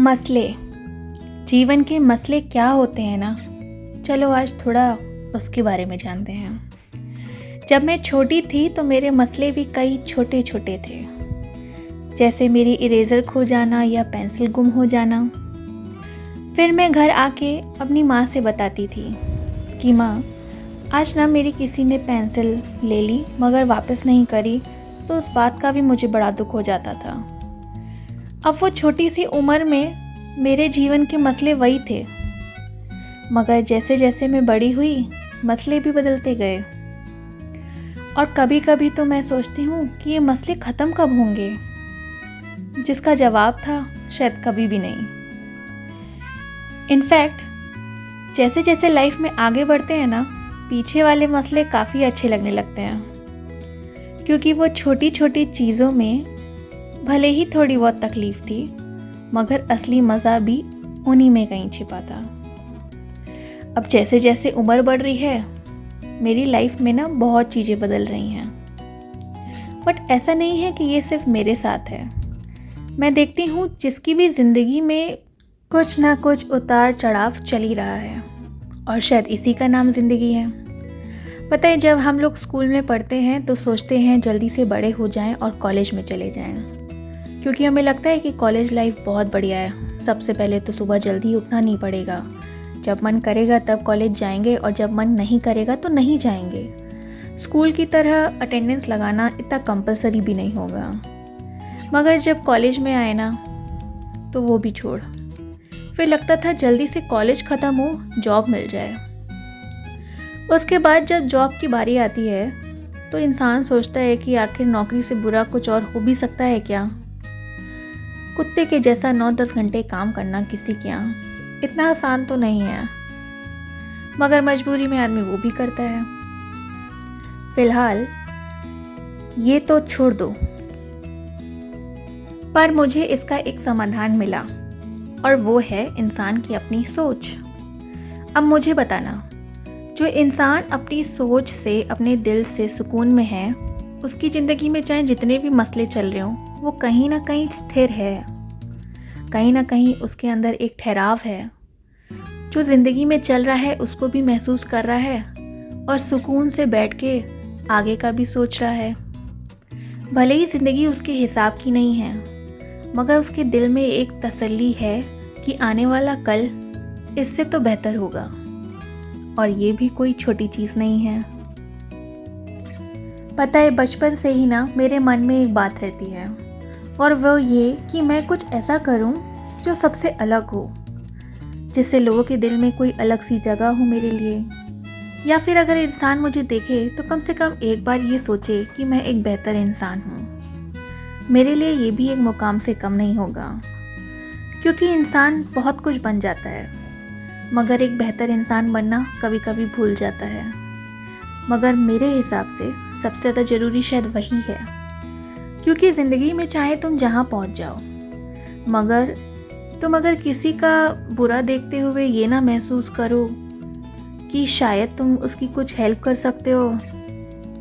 मसले, जीवन के मसले क्या होते हैं ना, चलो आज थोड़ा उसके बारे में जानते हैं। जब मैं छोटी थी तो मेरे मसले भी कई छोटे छोटे थे, जैसे मेरी इरेज़र खो जाना या पेंसिल गुम हो जाना। फिर मैं घर आके अपनी माँ से बताती थी कि माँ, आज ना मेरी किसी ने पेंसिल ले ली मगर वापस नहीं करी, तो उस बात का भी मुझे बड़ा दुख हो जाता था। अब वो छोटी सी उम्र में मेरे जीवन के मसले वही थे, मगर जैसे जैसे मैं बड़ी हुई मसले भी बदलते गए। और कभी कभी तो मैं सोचती हूँ कि ये मसले ख़त्म कब होंगे, जिसका जवाब था शायद कभी भी नहीं। इनफैक्ट जैसे जैसे लाइफ में आगे बढ़ते हैं ना, पीछे वाले मसले काफ़ी अच्छे लगने लगते हैं, क्योंकि वो छोटी छोटी चीज़ों में भले ही थोड़ी बहुत तकलीफ़ थी, मगर असली मज़ा भी उन्हीं में कहीं छिपा था। अब जैसे जैसे उम्र बढ़ रही है, मेरी लाइफ में ना बहुत चीज़ें बदल रही हैं। बट ऐसा नहीं है कि ये सिर्फ मेरे साथ है। मैं देखती हूँ जिसकी भी ज़िंदगी में कुछ ना कुछ उतार चढ़ाव चल ही रहा है, और शायद इसी का नाम ज़िंदगी है। पता है, जब हम लोग स्कूल में पढ़ते हैं तो सोचते हैं जल्दी से बड़े हो जाएं और कॉलेज में चले जाएं, क्योंकि हमें लगता है कि कॉलेज लाइफ बहुत बढ़िया है। सबसे पहले तो सुबह जल्दी उठना नहीं पड़ेगा, जब मन करेगा तब कॉलेज जाएंगे और जब मन नहीं करेगा तो नहीं जाएंगे। स्कूल की तरह अटेंडेंस लगाना इतना कंपलसरी भी नहीं होगा। मगर जब कॉलेज में आए ना, तो वो भी छोड़, फिर लगता था जल्दी से कॉलेज ख़त्म हो, जॉब मिल जाए। उसके बाद जब जॉब की बारी आती है तो इंसान सोचता है कि आखिर नौकरी से बुरा कुछ और हो भी सकता है क्या। कुत्ते के जैसा 9-10 घंटे काम करना किसी के यहाँ इतना आसान तो नहीं है, मगर मजबूरी में आदमी वो भी करता है। फिलहाल ये तो छोड़ दो, पर मुझे इसका एक समाधान मिला, और वो है इंसान की अपनी सोच। अब मुझे बताना, जो इंसान अपनी सोच से, अपने दिल से सुकून में है, उसकी ज़िंदगी में चाहे जितने भी मसले चल रहे हों, वो कहीं ना कहीं स्थिर है। कहीं ना कहीं उसके अंदर एक ठहराव है। जो ज़िंदगी में चल रहा है उसको भी महसूस कर रहा है, और सुकून से बैठ के आगे का भी सोच रहा है। भले ही ज़िंदगी उसके हिसाब की नहीं है, मगर उसके दिल में एक तसल्ली है कि आने वाला कल इससे तो बेहतर होगा, और ये भी कोई छोटी चीज़ नहीं है। पता है, बचपन से ही ना मेरे मन में एक बात रहती है, और वो ये कि मैं कुछ ऐसा करूं जो सबसे अलग हो, जिससे लोगों के दिल में कोई अलग सी जगह हो मेरे लिए। या फिर अगर इंसान मुझे देखे तो कम से कम एक बार ये सोचे कि मैं एक बेहतर इंसान हूँ। मेरे लिए ये भी एक मुकाम से कम नहीं होगा, क्योंकि इंसान बहुत कुछ बन जाता है, मगर एक बेहतर इंसान बनना कभी कभी भूल जाता है। मगर मेरे हिसाब से सबसे ज़्यादा ज़रूरी शायद वही है, क्योंकि ज़िंदगी में चाहे तुम जहाँ पहुँच जाओ, मगर तुम अगर किसी का बुरा देखते हुए ये ना महसूस करो कि शायद तुम उसकी कुछ हेल्प कर सकते हो,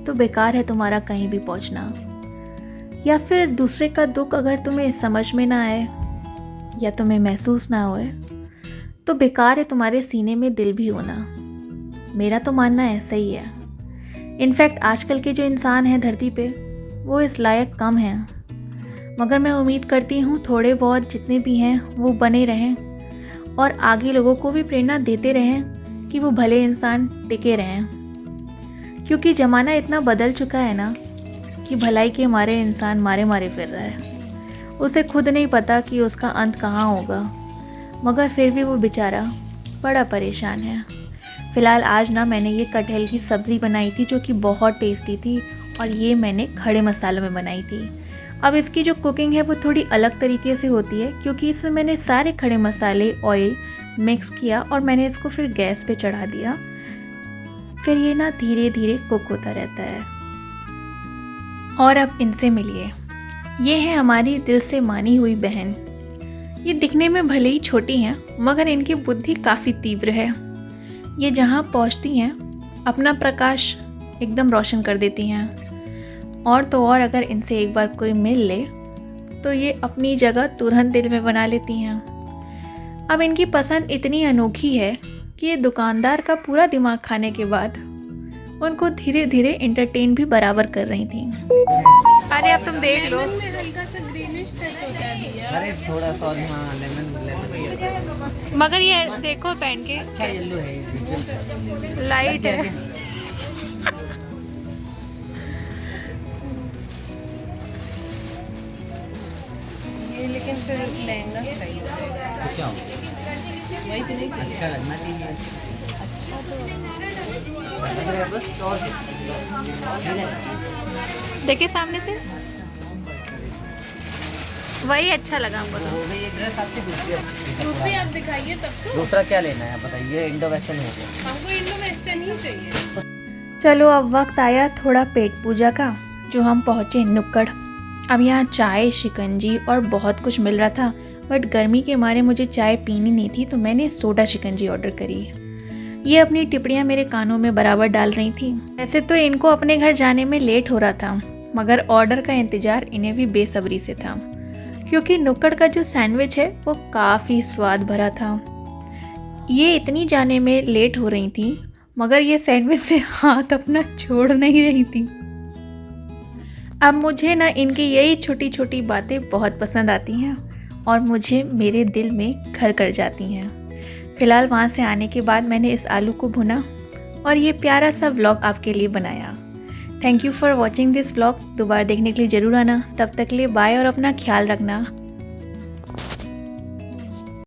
तो बेकार है तुम्हारा कहीं भी पहुँचना। या फिर दूसरे का दुख अगर तुम्हें समझ में ना आए या तुम्हें महसूस ना होए, तो बेकार है तुम्हारे सीने में दिल भी होना। मेरा तो मानना ऐसा ही है। इनफैक्ट आजकल के जो इंसान हैं धरती पे, वो इस लायक कम हैं, मगर मैं उम्मीद करती हूँ थोड़े बहुत जितने भी हैं वो बने रहें, और आगे लोगों को भी प्रेरणा देते रहें कि वो भले इंसान टिके रहें। क्योंकि ज़माना इतना बदल चुका है ना कि भलाई के मारे इंसान मारे मारे फिर रहा है। उसे खुद नहीं पता कि उसका अंत कहाँ होगा, मगर फिर भी वो बेचारा बड़ा परेशान है। फ़िलहाल आज ना मैंने ये कटहल की सब्ज़ी बनाई थी, जो कि बहुत टेस्टी थी, और ये मैंने खड़े मसालों में बनाई थी। अब इसकी जो कुकिंग है वो थोड़ी अलग तरीके से होती है, क्योंकि इसमें मैंने सारे खड़े मसाले, ऑयल मिक्स किया और मैंने इसको फिर गैस पे चढ़ा दिया। फिर ये ना धीरे धीरे कुक होता रहता है। और अब इनसे मिलिए, ये है हमारी दिल से मानी हुई बहन। ये दिखने में भले ही छोटी हैं, मगर इनकी बुद्धि काफ़ी तीव्र है। ये जहाँ पहुँचती हैं अपना प्रकाश एकदम रोशन कर देती हैं। और तो और अगर इनसे एक बार कोई मिल ले तो ये अपनी जगह तुरंत दिल में बना लेती हैं। अब इनकी पसंद इतनी अनोखी है कि ये दुकानदार का पूरा दिमाग खाने के बाद उनको धीरे धीरे एंटरटेन भी बराबर कर रही थी। अरे अब तुम देख लो, हल्का सा ग्रीनिश टच होता है। अरे थोड़ा सा हाँ, लेमन मगर ये देखो पहन के अच्छा येलो है, लाइट है। ये लेकिन फिर लहंगा सही है। क्या वही तो नहीं अच्छा लगना चाहिए। देखिए सामने से वही अच्छा लगा हमको तो। दूसरी आप दिखाइए तब तो। दूसरा क्या लेना है बताइए, इंडो वेस्टर्न हो गया। हमको इंडो वेस्टर्न ही चाहिए। चलो अब वक्त आया थोड़ा पेट पूजा का, जो हम पहुँचे नुक्कड़। अब यहाँ चाय, शिकंजी और बहुत कुछ मिल रहा था, बट गर्मी के मारे मुझे चाय पीनी नहीं थी, तो मैंने सोडा शिकंजी ऑर्डर करी। ये अपनी टिप्पणियाँ मेरे कानों में बराबर डाल रही थी। वैसे तो इनको अपने घर जाने में लेट हो रहा था, मगर ऑर्डर का इंतज़ार इन्हें भी बेसब्री से था, क्योंकि नुक्कड़ का जो सैंडविच है वो काफ़ी स्वाद भरा था। ये इतनी जाने में लेट हो रही थी, मगर ये सैंडविच से हाथ अपना छोड़ नहीं रही थी। अब मुझे ना इनकी यही छोटी छोटी बातें बहुत पसंद आती हैं और मुझे मेरे दिल में घर कर जाती हैं। फ़िलहाल वहाँ से आने के बाद मैंने इस आलू को भुना और ये प्यारा सा व्लॉग आपके लिए बनाया। Thank you for watching this vlog. दोबारा देखने के लिए ज़रूर आना। तब तक के लिए बाय और अपना ख्याल रखना।